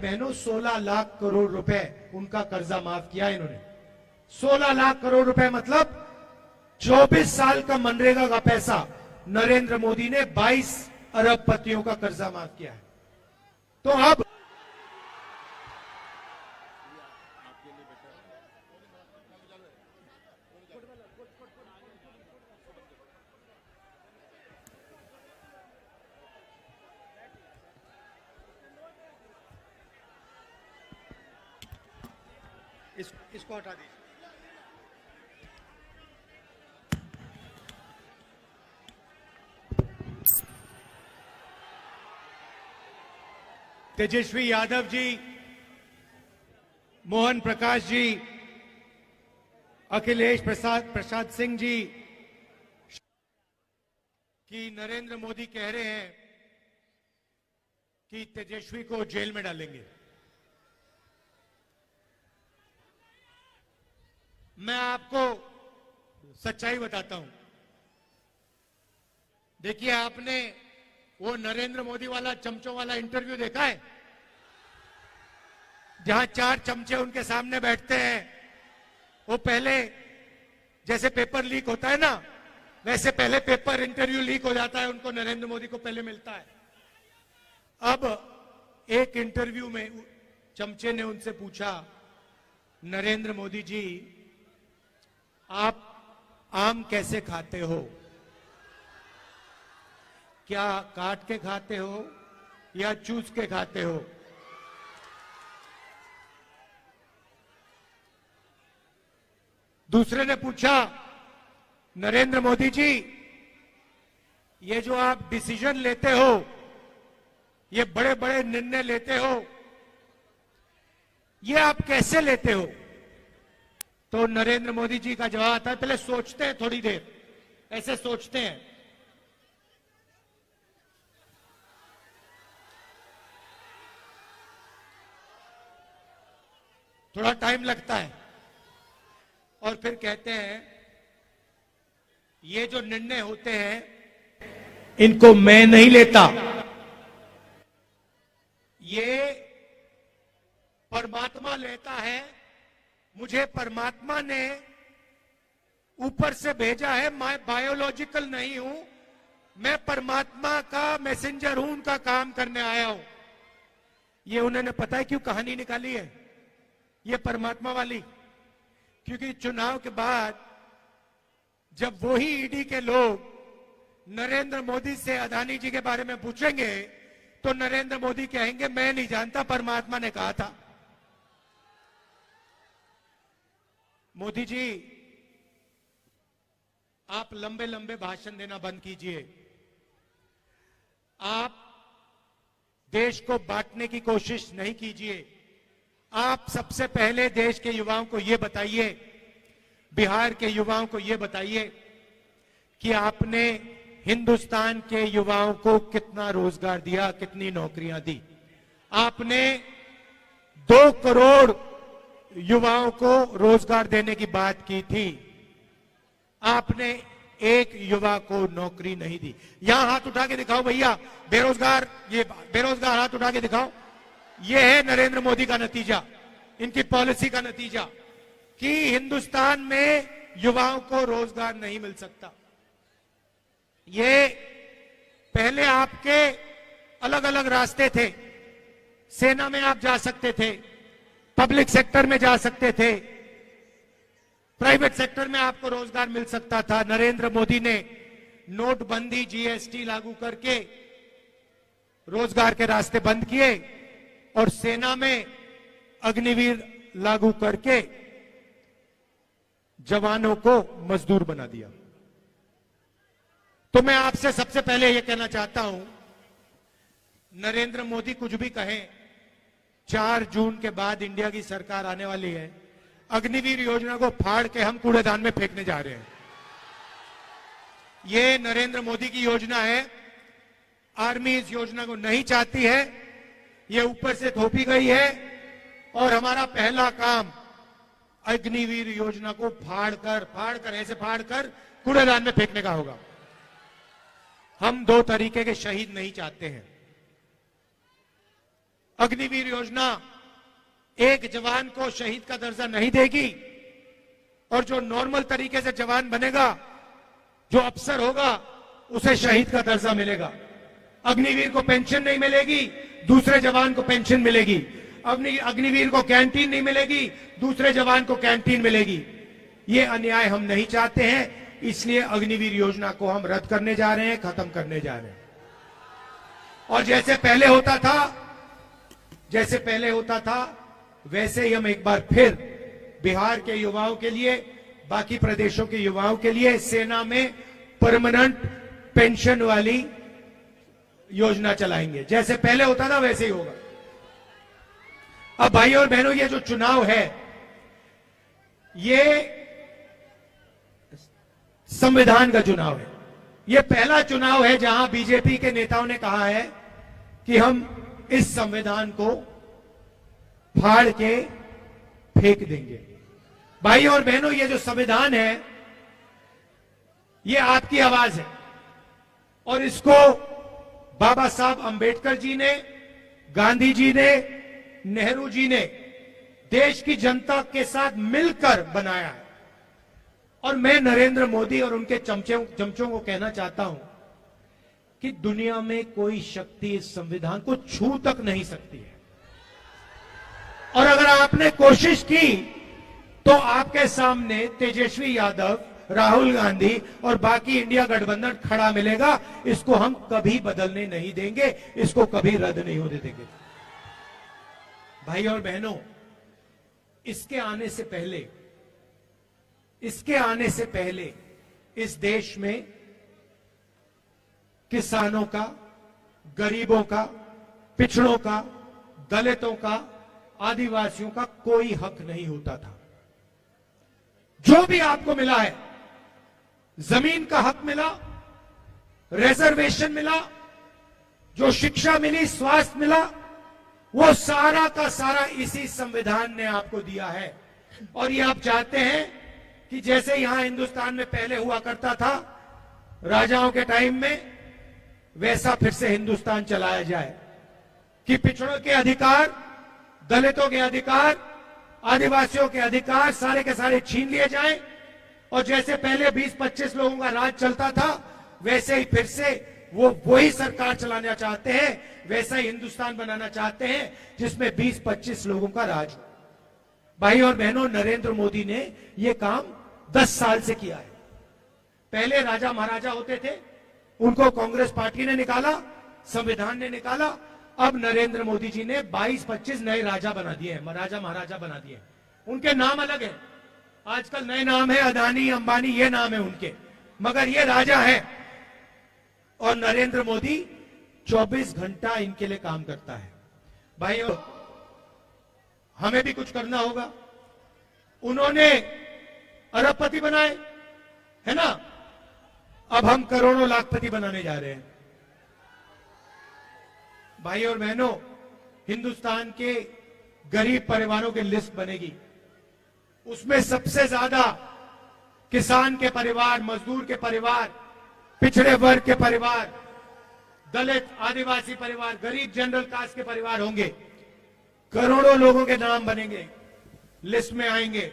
बहनों 16 लाख करोड़ रुपए उनका कर्जा माफ किया इन्होंने। 16 लाख करोड़ रुपए मतलब 24 साल का मनरेगा का पैसा नरेंद्र मोदी ने 22 अरबपतियों का कर्जा माफ किया है। तो अब इसको हटा दीजिए। तेजस्वी यादव जी, मोहन प्रकाश जी, अखिलेश प्रसाद सिंह जी कि नरेंद्र मोदी कह रहे हैं कि तेजस्वी को जेल में डालेंगे। मैं आपको सच्चाई बताता हूं। देखिए, आपने वो नरेंद्र मोदी वाला चमचों वाला इंटरव्यू देखा है, जहां 4 चमचे उनके सामने बैठते हैं। वो पहले जैसे पेपर लीक होता है ना, वैसे पहले पेपर इंटरव्यू लीक हो जाता है, उनको नरेंद्र मोदी को पहले मिलता है। अब एक इंटरव्यू में चमचे ने उनसे पूछा, नरेंद्र मोदी जी आप आम कैसे खाते हो? क्या काट के खाते हो या चूस के खाते हो? दूसरे ने पूछा, नरेंद्र मोदी जी ये जो आप डिसीजन लेते हो, ये बड़े बड़े निर्णय लेते हो, ये आप कैसे लेते हो? तो नरेंद्र मोदी जी का जवाब आता है, पहले सोचते हैं थोड़ी देर, ऐसे सोचते हैं। थोड़ा टाइम लगता है और फिर कहते हैं ये जो निर्णय होते हैं इनको मैं नहीं लेता, ये परमात्मा लेता है। मुझे परमात्मा ने ऊपर से भेजा है, मैं बायोलॉजिकल नहीं हूं, मैं परमात्मा का मैसेंजर हूं, उनका काम करने आया हूं। ये उन्होंने पता है क्यों कहानी निकाली है, ये परमात्मा वाली? क्योंकि चुनाव के बाद जब वही ईडी के लोग नरेंद्र मोदी से अदानी जी के बारे में पूछेंगे तो नरेंद्र मोदी कहेंगे मैं नहीं जानता, परमात्मा ने कहा था। मोदी जी आप लंबे लंबे भाषण देना बंद कीजिए। आप देश को बांटने की कोशिश नहीं कीजिए। आप सबसे पहले देश के युवाओं को यह बताइए, बिहार के युवाओं को यह बताइए कि आपने हिंदुस्तान के युवाओं को कितना रोजगार दिया, कितनी नौकरियां दी। आपने 2 करोड़ युवाओं को रोजगार देने की बात की थी, आपने एक युवा को नौकरी नहीं दी। यहां हाथ उठा के दिखाओ भैया, बेरोजगार, ये बेरोजगार हाथ उठा के दिखाओ। ये है नरेंद्र मोदी का नतीजा, इनकी पॉलिसी का नतीजा कि हिंदुस्तान में युवाओं को रोजगार नहीं मिल सकता। ये पहले आपके अलग अलग रास्ते थे, सेना में आप जा सकते थे, पब्लिक सेक्टर में जा सकते थे, प्राइवेट सेक्टर में आपको रोजगार मिल सकता था। नरेंद्र मोदी ने नोटबंदी, जीएसटी लागू करके रोजगार के रास्ते बंद किए और सेना में अग्निवीर लागू करके जवानों को मजदूर बना दिया। तो मैं आपसे सबसे पहले यह कहना चाहता हूं, नरेंद्र मोदी कुछ भी कहें, 4 जून के बाद इंडिया की सरकार आने वाली है, अग्निवीर योजना को फाड़ के हम कूड़ेदान में फेंकने जा रहे हैं। ये नरेंद्र मोदी की योजना है, आर्मी इस योजना को नहीं चाहती है, ये ऊपर से थोपी गई है और हमारा पहला काम अग्निवीर योजना को फाड़ कर कूड़ेदान में फेंकने का होगा। हम 2 तरीके के शहीद नहीं चाहते हैं। अग्निवीर योजना एक जवान को शहीद का दर्जा नहीं देगी, और जो नॉर्मल तरीके से जवान बनेगा, जो अफसर होगा, उसे शहीद का दर्जा मिलेगा। अग्निवीर को पेंशन नहीं मिलेगी, दूसरे जवान को पेंशन मिलेगी। अग्निवीर को कैंटीन नहीं मिलेगी, दूसरे जवान को कैंटीन मिलेगी। ये अन्याय हम नहीं चाहते हैं, इसलिए अग्निवीर योजना को हम रद्द करने जा रहे हैं, खत्म करने जा रहे हैं। और जैसे पहले होता था वैसे ही हम एक बार फिर बिहार के युवाओं के लिए, बाकी प्रदेशों के युवाओं के लिए सेना में परमानेंट पेंशन वाली योजना चलाएंगे। जैसे पहले होता था वैसे ही होगा। अब भाइयों और बहनों, ये जो चुनाव है, ये संविधान का चुनाव है। ये पहला चुनाव है जहां बीजेपी के नेताओं ने कहा है कि हम इस संविधान को फाड़ के फेंक देंगे। भाइयों और बहनों, ये जो संविधान है, ये आपकी आवाज है, और इसको बाबा साहब अंबेडकर जी ने, गांधी जी ने, नेहरू जी ने देश की जनता के साथ मिलकर बनाया है। और मैं नरेंद्र मोदी और उनके चमचों को कहना चाहता हूं कि दुनिया में कोई शक्ति इस संविधान को छू तक नहीं सकती है। और अगर आपने कोशिश की तो आपके सामने तेजस्वी यादव, राहुल गांधी और बाकी इंडिया गठबंधन खड़ा मिलेगा। इसको हम कभी बदलने नहीं देंगे, इसको कभी रद्द नहीं होने देंगे। भाई और बहनों, इसके आने से पहले इस देश में किसानों का, गरीबों का, पिछड़ों का, दलितों का, आदिवासियों का कोई हक नहीं होता था। जो भी आपको मिला है, जमीन का हक मिला, रिजर्वेशन मिला, जो शिक्षा मिली, स्वास्थ्य मिला, वो सारा का सारा इसी संविधान ने आपको दिया है। और ये आप चाहते हैं कि जैसे यहां हिंदुस्तान में पहले हुआ करता था राजाओं के टाइम में, वैसा फिर से हिंदुस्तान चलाया जाए कि पिछड़ों के अधिकार, दलितों के अधिकार, आदिवासियों के अधिकार सारे के सारे छीन लिए जाएं, और जैसे पहले 20-25 लोगों का राज चलता था, वैसे ही फिर से वही सरकार चलाना चाहते हैं, वैसा ही हिंदुस्तान बनाना चाहते हैं जिसमें 20-25 लोगों का राज हो। भाई और बहनों, नरेंद्र मोदी ने यह काम 10 साल से किया है। पहले राजा महाराजा होते थे, उनको कांग्रेस पार्टी ने निकाला, संविधान ने निकाला। अब नरेंद्र मोदी जी ने 22-25 नए राजा बना दिए हैं, राजा महाराजा बना दिए हैं। उनके नाम अलग है, आजकल नए नाम है, अदानी, अंबानी, ये नाम है उनके, मगर ये राजा है। और नरेंद्र मोदी 24 घंटा इनके लिए काम करता है। भाइयों, हमें भी कुछ करना होगा। उन्होंने अरबपति बनाए, है ना, अब हम करोड़ों लाखपति बनाने जा रहे हैं। भाई और बहनों, हिंदुस्तान के गरीब परिवारों की लिस्ट बनेगी, उसमें सबसे ज्यादा किसान के परिवार, मजदूर के परिवार, पिछड़े वर्ग के परिवार, दलित, आदिवासी परिवार, गरीब जनरल कास्ट के परिवार होंगे। करोड़ों लोगों के नाम बनेंगे, लिस्ट में आएंगे।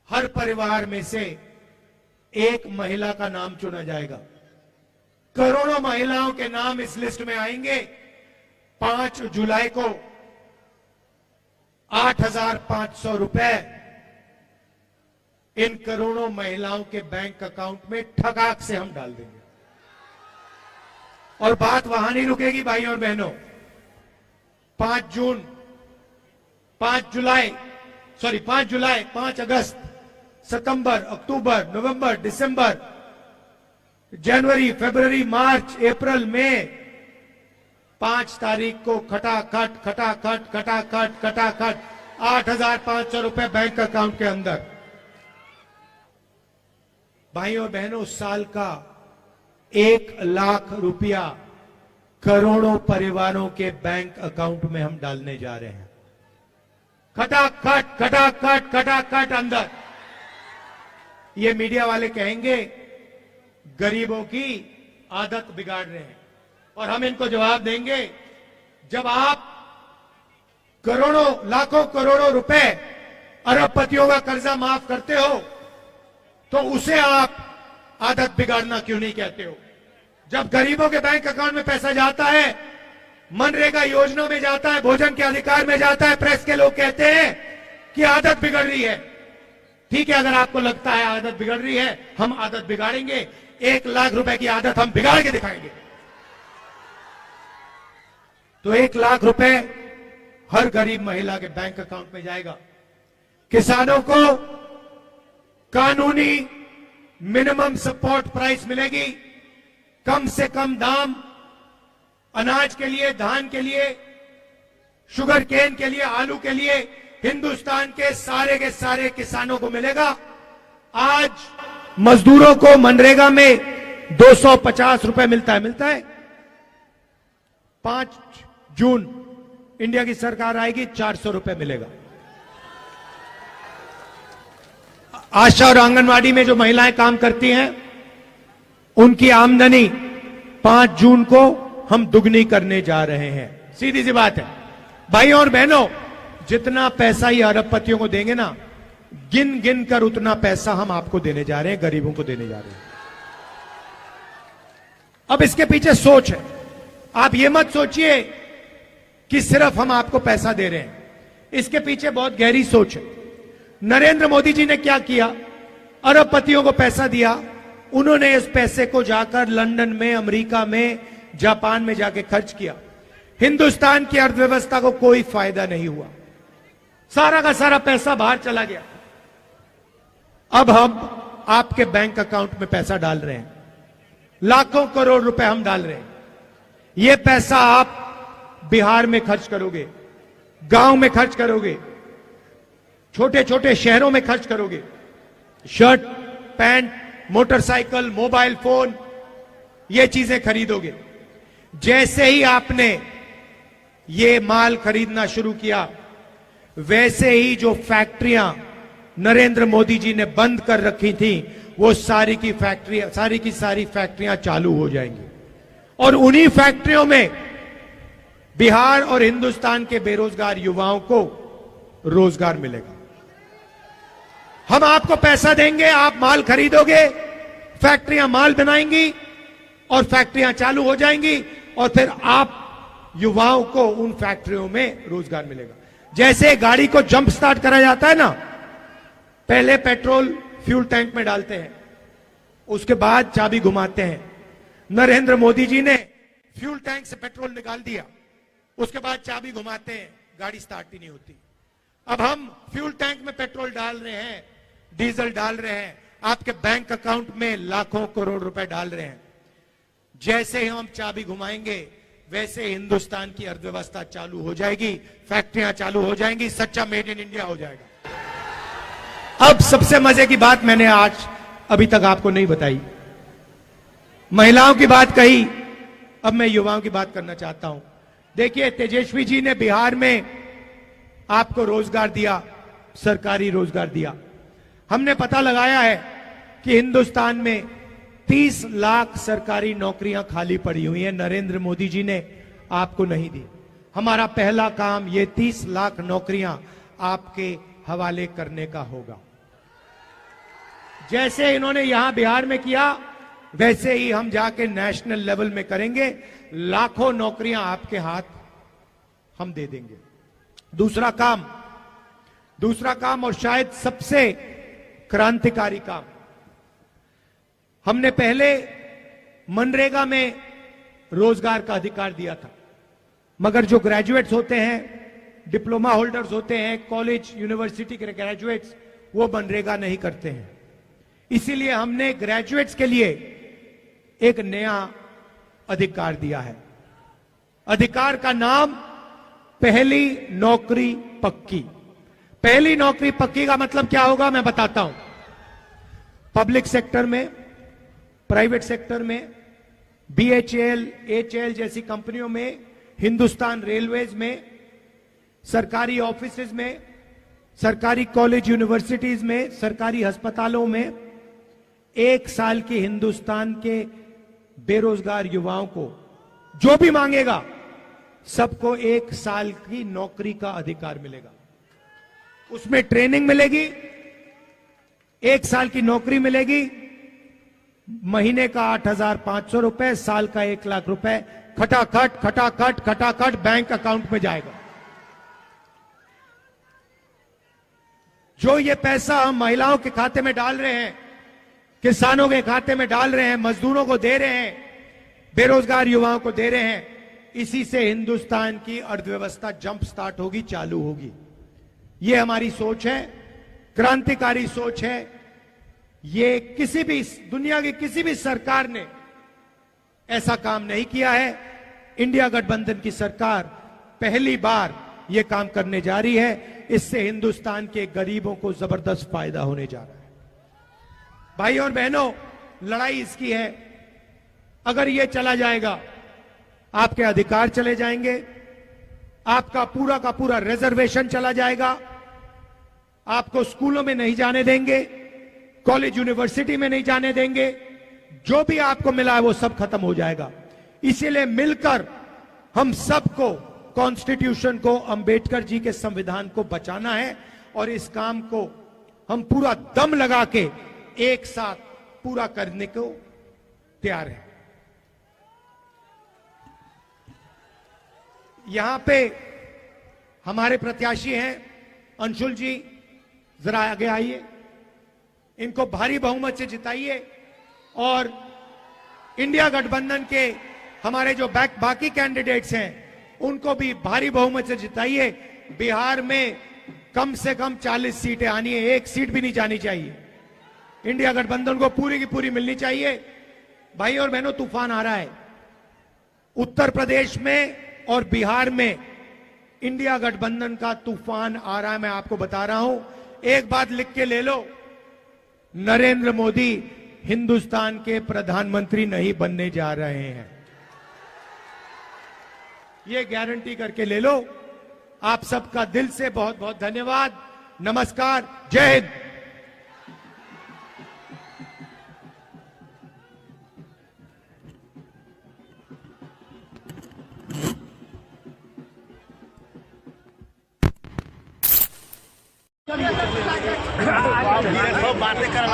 हर परिवार में से एक महिला का नाम चुना जाएगा। करोड़ों महिलाओं के नाम इस लिस्ट में आएंगे। 5 जुलाई को 8,500 रुपए इन करोड़ों महिलाओं के बैंक अकाउंट में ठगाक से हम डाल देंगे। और बात वहां नहीं रुकेगी भाई और बहनों। 5 जुलाई, 5 अगस्त, सितंबर, अक्टूबर, नवंबर, दिसंबर, जनवरी, फरवरी, मार्च, अप्रैल, मई, 5 तारीख को खटाखट 8,500 रुपए बैंक अकाउंट के अंदर। भाइयों और बहनों, उस साल का 1 लाख रुपया करोड़ों परिवारों के बैंक अकाउंट में हम डालने जा रहे हैं। खटाखट अंदर। ये मीडिया वाले कहेंगे गरीबों की आदत बिगाड़ रहे हैं, और हम इनको जवाब देंगे जब आप करोड़ों लाखों करोड़ों रुपए अरबपतियों का कर्जा माफ करते हो तो उसे आप आदत बिगाड़ना क्यों नहीं कहते हो? जब गरीबों के बैंक अकाउंट में पैसा जाता है, मनरेगा योजना में जाता है, भोजन के अधिकार में जाता है, प्रेस के लोग कहते हैं कि आदत बिगड़ रही है। ठीक है, अगर आपको लगता है आदत बिगड़ रही है, हम आदत बिगाड़ेंगे। 1 लाख रुपए की आदत हम बिगाड़ के दिखाएंगे। तो 1 लाख रुपए हर गरीब महिला के बैंक अकाउंट में जाएगा। किसानों को कानूनी मिनिमम सपोर्ट प्राइस मिलेगी, कम से कम दाम अनाज के लिए, धान के लिए, शुगर केन के लिए, आलू के लिए हिंदुस्तान के सारे किसानों को मिलेगा। आज मजदूरों को मनरेगा में 250 रुपए मिलता है। 5 जून इंडिया की सरकार आएगी, 400 रुपए मिलेगा। आशा और आंगनवाड़ी में जो महिलाएं काम करती हैं, उनकी आमदनी 5 जून को हम दुगनी करने जा रहे हैं। सीधी सी बात है भाइयों और बहनों, जितना पैसा ये अरबपतियों को देंगे ना, गिन गिन कर उतना पैसा हम आपको देने जा रहे हैं, गरीबों को देने जा रहे हैं। अब इसके पीछे सोच है। आप ये मत सोचिए कि सिर्फ हम आपको पैसा दे रहे हैं, इसके पीछे बहुत गहरी सोच है। नरेंद्र मोदी जी ने क्या किया? अरबपतियों को पैसा दिया, उन्होंने इस पैसे को जाकर लंदन में, अमेरिका में, जापान में जाके खर्च किया। हिंदुस्तान की अर्थव्यवस्था को कोई फायदा नहीं हुआ, सारा का सारा पैसा बाहर चला गया। अब हम आपके बैंक अकाउंट में पैसा डाल रहे हैं, लाखों करोड़ रुपए हम डाल रहे हैं। यह पैसा आप बिहार में खर्च करोगे, गांव में खर्च करोगे, छोटे छोटे शहरों में खर्च करोगे। Shirt, pant, motorcycle, mobile phone, ये चीजें खरीदोगे। जैसे ही आपने ये माल खरीदना शुरू किया, वैसे ही जो फैक्ट्रियां नरेंद्र मोदी जी ने बंद कर रखी थी, वो सारी की सारी फैक्ट्रियां चालू हो जाएंगी। और उन्हीं फैक्ट्रियों में बिहार और हिंदुस्तान के बेरोजगार युवाओं को रोजगार मिलेगा। हम आपको पैसा देंगे, आप माल खरीदोगे, फैक्ट्रियां माल बनाएंगी और फैक्ट्रियां चालू हो जाएंगी, और फिर आप युवाओं को उन फैक्ट्रियों में रोजगार मिलेगा। जैसे गाड़ी को जंप स्टार्ट करा जाता है ना, पहले पेट्रोल फ्यूल टैंक में डालते हैं, उसके बाद चाबी घुमाते हैं। नरेंद्र मोदी जी ने फ्यूल टैंक से पेट्रोल निकाल दिया, उसके बाद चाबी घुमाते हैं, गाड़ी स्टार्ट ही नहीं होती। अब हम फ्यूल टैंक में पेट्रोल डाल रहे हैं, डीजल डाल रहे हैं, आपके बैंक अकाउंट में लाखों करोड़ रुपए डाल रहे हैं। जैसे ही हम चाबी घुमाएंगे, वैसे हिंदुस्तान की अर्थव्यवस्था चालू हो जाएगी, फैक्ट्रियां चालू हो जाएंगी, सच्चा मेड इन इंडिया हो जाएगा। अब सबसे मजे की बात मैंने आज अभी तक आपको नहीं बताई। महिलाओं की बात कही, अब मैं युवाओं की बात करना चाहता हूं। देखिए, तेजस्वी जी ने बिहार में आपको रोजगार दिया, सरकारी रोजगार दिया। हमने पता लगाया है कि हिंदुस्तान में 30 लाख सरकारी नौकरियां खाली पड़ी हुई हैं, नरेंद्र मोदी जी ने आपको नहीं दी। हमारा पहला काम ये 30 लाख नौकरियां आपके हवाले करने का होगा। जैसे इन्होंने यहां बिहार में किया, वैसे ही हम जाके नेशनल लेवल में करेंगे। लाखों नौकरियां आपके हाथ हम दे देंगे। दूसरा काम और शायद सबसे क्रांतिकारी काम, हमने पहले मनरेगा में रोजगार का अधिकार दिया था, मगर जो ग्रेजुएट्स होते हैं, डिप्लोमा होल्डर्स होते हैं, कॉलेज यूनिवर्सिटी के ग्रेजुएट्स, वो मनरेगा नहीं करते हैं। इसीलिए हमने ग्रेजुएट्स के लिए एक नया अधिकार दिया है। अधिकार का नाम पहली नौकरी पक्की। पहली नौकरी पक्की का मतलब क्या होगा, मैं बताता हूं। पब्लिक सेक्टर में, प्राइवेट सेक्टर में, बीएचईएल, एचएएल जैसी कंपनियों में, हिंदुस्तान रेलवेज में, सरकारी ऑफिसेज में, सरकारी कॉलेज यूनिवर्सिटीज में, सरकारी अस्पतालों में 1 साल के हिंदुस्तान के बेरोजगार युवाओं को जो भी मांगेगा सबको 1 साल की नौकरी का अधिकार मिलेगा। उसमें ट्रेनिंग मिलेगी, 1 साल की नौकरी मिलेगी, महीने का 8,500 रुपए, साल का 1 लाख रुपए खटाखट खटाखट खटाखट बैंक अकाउंट में जाएगा। जो ये पैसा हम महिलाओं के खाते में डाल रहे हैं, किसानों के खाते में डाल रहे हैं, मजदूरों को दे रहे हैं, बेरोजगार युवाओं को दे रहे हैं, इसी से हिंदुस्तान की अर्थव्यवस्था जंप स्टार्ट होगी, चालू होगी। ये हमारी सोच है, क्रांतिकारी सोच है। ये किसी भी दुनिया की किसी भी सरकार ने ऐसा काम नहीं किया है। इंडिया गठबंधन की सरकार पहली बार यह काम करने जा रही है। इससे हिंदुस्तान के गरीबों को जबरदस्त फायदा होने जा रहा है। भाई और बहनों, लड़ाई इसकी है, अगर यह चला जाएगा, आपके अधिकार चले जाएंगे, आपका पूरा का पूरा रिजर्वेशन चला जाएगा, आपको स्कूलों में नहीं जाने देंगे, कॉलेज यूनिवर्सिटी में नहीं जाने देंगे, जो भी आपको मिला है वो सब खत्म हो जाएगा। इसीलिए मिलकर हम सबको कॉन्स्टिट्यूशन को, अंबेडकर जी के संविधान को बचाना है और इस काम को हम पूरा दम लगा के एक साथ पूरा करने को तैयार हैं। यहां पे हमारे प्रत्याशी हैं अंशुल जी, जरा आगे आइए, इनको भारी बहुमत से जिताइए और इंडिया गठबंधन के हमारे जो बाकी कैंडिडेट्स हैं उनको भी भारी बहुमत से जिताइए। बिहार में कम से कम 40 सीटें आनी है, 1 सीट भी नहीं जानी चाहिए। इंडिया गठबंधन को पूरी की पूरी मिलनी चाहिए। भाई और बहनों, तूफान आ रहा है उत्तर प्रदेश में और बिहार में, इंडिया गठबंधन का तूफान आ रहा है। मैं आपको बता रहा हूं, एक बात लिख के ले लो, नरेंद्र मोदी हिंदुस्तान के प्रधानमंत्री नहीं बनने जा रहे हैं, ये गारंटी करके ले लो। आप सबका दिल से बहुत बहुत धन्यवाद। नमस्कार, जय हिंद। बातें कर